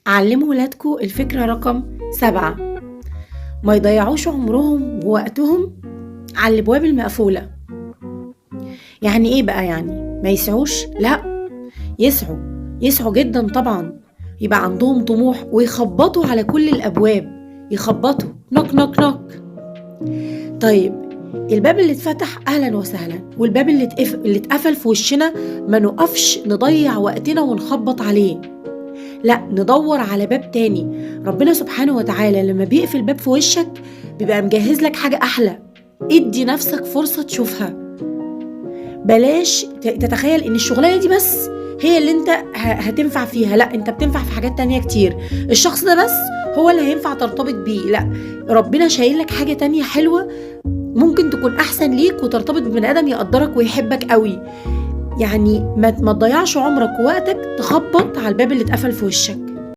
علموا ولادكم الفكرة رقم 7. ما يضيعوش عمرهم ووقتهم على الابواب المقفولة. يعني ايه بقى؟ يعني ما يسعوش؟ لا، يسعوا جدا طبعا، يبقى عندهم طموح ويخبطوا على كل الابواب، يخبطوا نوك نوك نوك. طيب الباب اللي اتفتح اهلا وسهلا، والباب اللي اتقفل في وشنا ما نقفش نضيع وقتنا ونخبط عليه، لا ندور على باب تاني. ربنا سبحانه وتعالى لما بيقفل باب في وشك بيبقى مجهز لك حاجة أحلى. ادي نفسك فرصة تشوفها، بلاش تتخيل ان الشغلانة دي بس هي اللي انت هتنفع فيها. لا، انت بتنفع في حاجات تانية كتير. الشخص ده بس هو اللي هينفع ترتبط بيه، لا، ربنا شايل لك حاجة تانية حلوة ممكن تكون أحسن ليك وترتبط ببني آدم يقدرك ويحبك قوي. يعني ما تضيعش عمرك ووقتك تخبط على الباب اللي اتقفل في وشك.